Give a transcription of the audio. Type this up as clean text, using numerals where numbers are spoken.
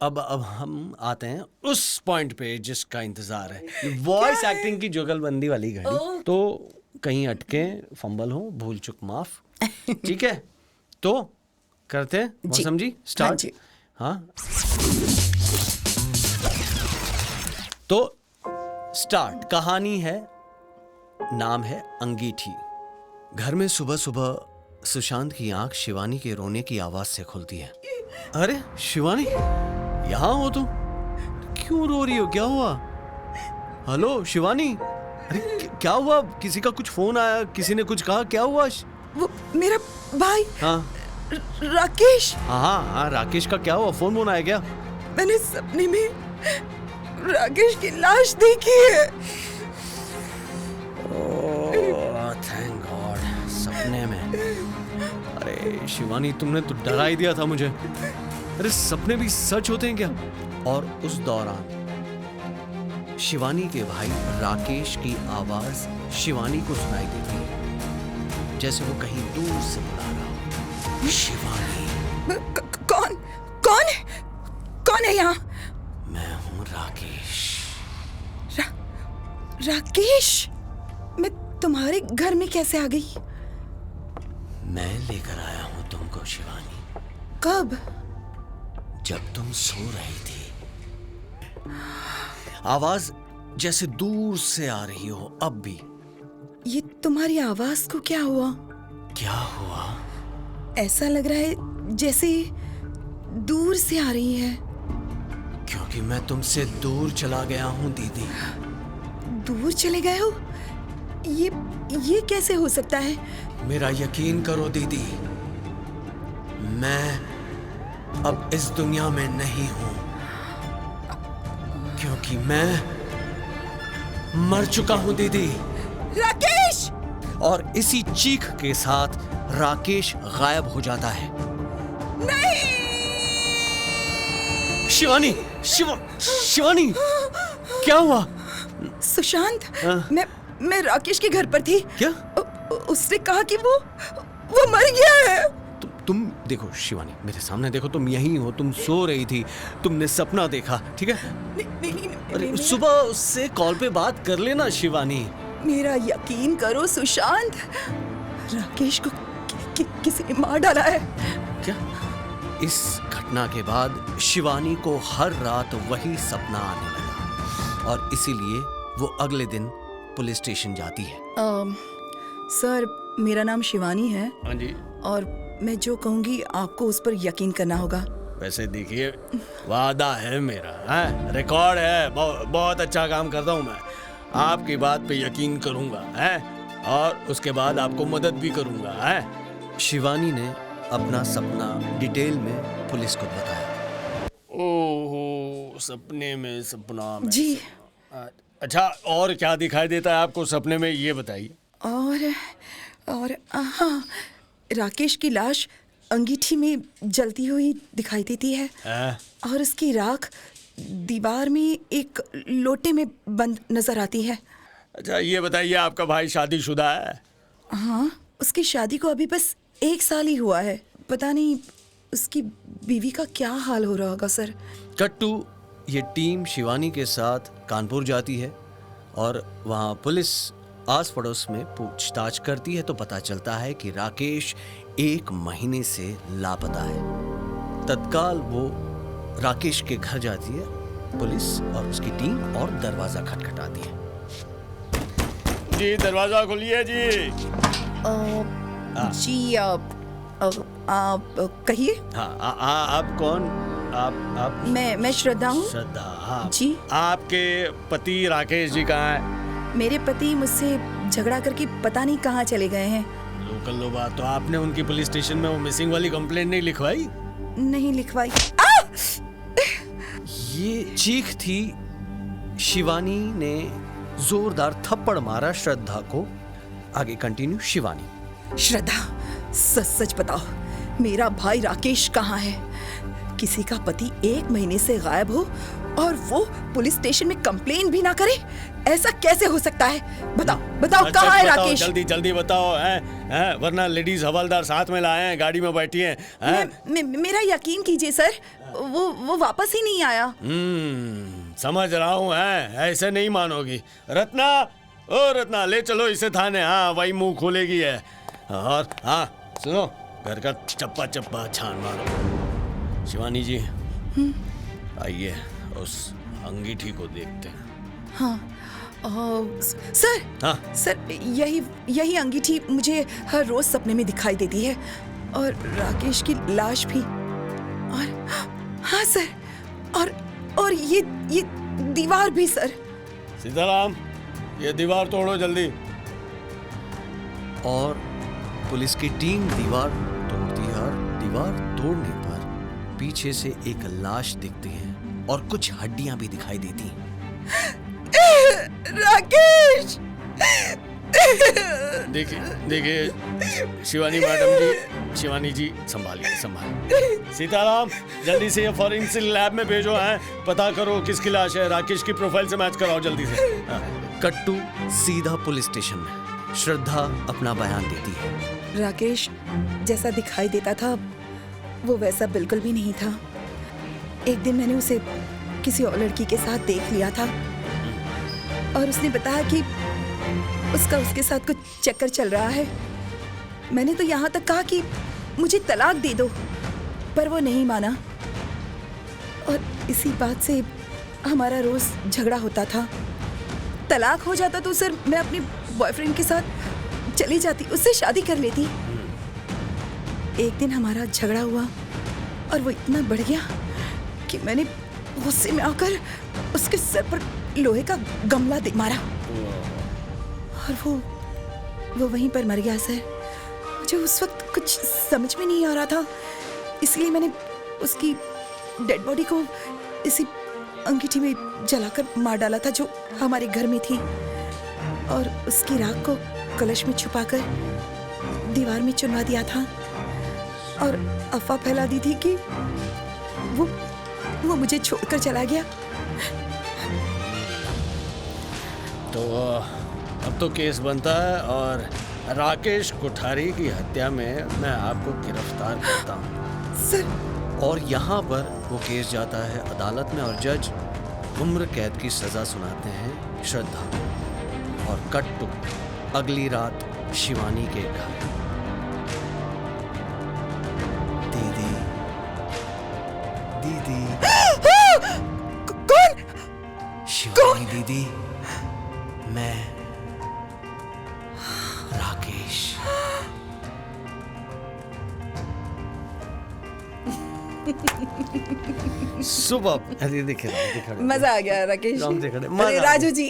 अब हम आते हैं उस पॉइंट पे जिसका इंतजार है, वॉइस एक्टिंग की जुगलबंदी वाली घड़ी। तो कहीं अटके, फंबल हो, भूल चुक माफ। ठीक है, तो करते हैं मौसम जी स्टार्ट। हाँ, तो स्टार्ट। कहानी है, नाम है अंगीठी। घर में सुबह सुबह सुशांत की आंख शिवानी के रोने की आवाज से खुलती है। अरे शिवानी, यहाँ हो तुम? क्यों रो रही हो? क्या हुआ? हेलो शिवानी, अरे क्या हुआ? किसी का कुछ फोन आया? किसी ने कुछ कहा? क्या हुआ? वो मेरा भाई। हाँ राकेश। हाँ, राकेश का क्या हुआ? फोन आया क्या? मैंने सपने में राकेश की लाश देखी है। थैंक गॉड, सपने में। अरे शिवानी, तुमने तो डरा ही दिया था मुझे। अरे सपने भी सच होते हैं क्या? और उस दौरान शिवानी के भाई राकेश की आवाज शिवानी को सुनाई देती है, जैसे वो कहीं दूर से बुला रहा हो। शिवानी। कौन है यहाँ? मैं हूँ राकेश। राकेश, मैं तुम्हारे घर में कैसे आ गई? मैं लेकर आया हूँ तुमको शिवानी। कब? जब तुम सो रही थी। आवाज जैसे दूर से आ रही हो अब भी। ये तुम्हारी आवाज को क्या हुआ? क्या हुआ? ऐसा लग रहा है जैसे दूर से आ रही है। क्योंकि मैं तुमसे दूर चला गया हूँ दीदी। दूर चले गए हो? ये कैसे हो सकता है? मेरा यकीन करो दीदी, मैं अब इस दुनिया में नहीं हूं, क्योंकि मैं मर चुका हूं दीदी। राकेश! और इसी चीख के साथ राकेश गायब हो जाता है। नहीं! शिवानी, क्या हुआ? सुशांत, मैं राकेश के घर पर थी। क्या? उसने कहा कि वो मर गया है। तुम देखो शिवानी, मेरे सामने देखो, तुम यहीं हो, तुम सो रही थी, तुमने सपना देखा, ठीक है? नहीं, सुबह उससे कॉल पे बात कर लेना शिवानी। मेरा यकीन करो सुशांत, राकेश को किसी ने मार डाला है। क्या? इस घटना के बाद शिवानी को हर रात वही सपना आने लगा और इसीलिए वो अगले दिन पुलिस स्टेशन जाती है। सर, मेरा नाम शिवानी है। हाँ जी। और मैं जो कहूँगी आपको उस पर यकीन करना होगा। वैसे देखिए, वादा है मेरा, है, रिकॉर्ड है, बहुत अच्छा काम करता हूँ मैं। आपकी बात पे यकीन करूँगा, है, और उसके बाद आपको मदद भी करूँगा, है। शिवानी ने अपना सपना डिटेल में पुलिस को बताया। ओहो, सपने में सपना में जी। अच्छा, और क्या दिखाई देता है आपको सपने में, ये बताइए। और हाँ, राकेश की लाश अंगीठी में जलती हुई दिखाई देती है। और उसकी राख दीवार में एक लोटे में बंद नजर आती है। अच्छा, ये बताइए, आपका भाई शादीशुदा है? हाँ, उसकी शादी को अभी बस 1 साल ही हुआ है। पता नहीं उसकी बीवी का क्या हाल हो रहा होगा सर। कट्टू, ये टीम शिवानी के साथ कानपुर जाती है और वहाँ पुलिस आस पड़ोस में पूछताछ करती है तो पता चलता है कि राकेश 1 महीने से लापता है। तत्काल वो राकेश के घर जाती है पुलिस और उसकी टीम और दरवाजा खटखटाती है। जी, दरवाजा खोलिए जी। जी, आप कहिए। हाँ, आप कौन? आप मैं श्रद्धा हूँ। श्रद्धा, हाँ जी। आपके पति राकेश जी कहाँ हैं? मेरे पति मुझसे झगड़ा करके पता नहीं कहाँ चले गए हैं। लोकल लोग बात, तो आपने उनकी पुलिस स्टेशन में वो मिसिंग वाली कंप्लेंट नहीं लिखवाई? नहीं लिखवाई। ये चीख थी। शिवानी ने जोरदार थप्पड़ मारा श्रद्धा को। आगे कंटिन्यू। शिवानी। श्रद्धा, सच बताओ, मेरा भाई राकेश कहाँ है? किसी का पति 1 महीने से गायब हो और वो पुलिस स्टेशन में कंप्लेन भी ना करे, ऐसा कैसे हो सकता है? बताओ कहाँ है राकेश? जल्दी बताओ, वरना लेडीज हवलदार साथ में लाए हैं, गाड़ी में बैठी हैं। मेरा यकीन कीजिए सर, वो वापस ही नहीं आया। समझ रहा हूँ, है ऐसे नहीं मानोगी। रत्ना, ओ रत्ना, ले चलो इसे थाने। हाँ, वही मुंह खोलेगी है। और हाँ सुनो, घर का चप्पा चप्पा छान मारो। शिवानी जी, आइए उस अंगीठी को देखते हैं। हाँ सर। हाँ सर, यही अंगीठी मुझे हर रोज सपने में दिखाई देती है, और राकेश की लाश भी। और हाँ सर, और ये दीवार भी सर। सीताराम, ये दीवार तोड़ो जल्दी। और पुलिस की टीम दीवार तोड़ती है, और दीवार तोड़ने पर पीछे से एक लाश दिखती है और कुछ हड्डियां भी दिखाई देती हैं। राकेश! देखिए शिवानी मैडम जी, शिवानी जी संभालिए। सीताराम, जल्दी से ये फॉरेंसिक लैब में भेजो। है, पता करो किसकी लाश है। राकेश की प्रोफाइल से मैच कराओ जल्दी से। कट्टू सीधा पुलिस स्टेशन में। श्रद्धा अपना बयान देती है। राकेश जैसा दिखाई देता था वो वैसा बिल्कुल भी नहीं था। एक दिन मैंने उसे किसी और लड़की के साथ देख लिया था, और उसने बताया कि उसके साथ कुछ चक्कर चल रहा है। मैंने तो यहाँ तक कहा कि मुझे तलाक दे दो, पर वो नहीं माना, और इसी बात से हमारा रोज झगड़ा होता था। तलाक हो जाता तो सर मैं अपने बॉयफ्रेंड के साथ चली जाती, उससे शादी कर लेती। एक दिन हमारा झगड़ा हुआ और वो इतना बढ़ गया कि मैंने गुस्से में आकर उसके सर पर लोहे का गमला दे मारा, और वो वहीं पर मर गया सर। मुझे उस वक्त कुछ समझ में नहीं आ रहा था, इसलिए मैंने उसकी डेड बॉडी को इसी अंगीठी में जलाकर मार डाला था जो हमारे घर में थी, और उसकी राख को कलश में छुपाकर दीवार में चुनवा दिया था, और अफवाह फैला दी थी कि वो मुझे छोड़कर चला गया। तो अब तो केस बनता है, और राकेश कोठारी की हत्या में मैं आपको गिरफ्तार करता हूँ सर। और यहाँ पर वो केस जाता है अदालत में, और जज उम्र कैद की सजा सुनाते हैं श्रद्धा, और कट्टू अगली रात शिवानी के घर। दीदी, दीदी। कौन? शिवानी दीदी, मैं राकेश। सुबह अरे दिख रहा मजा आ गया राकेश। अरे राजू जी।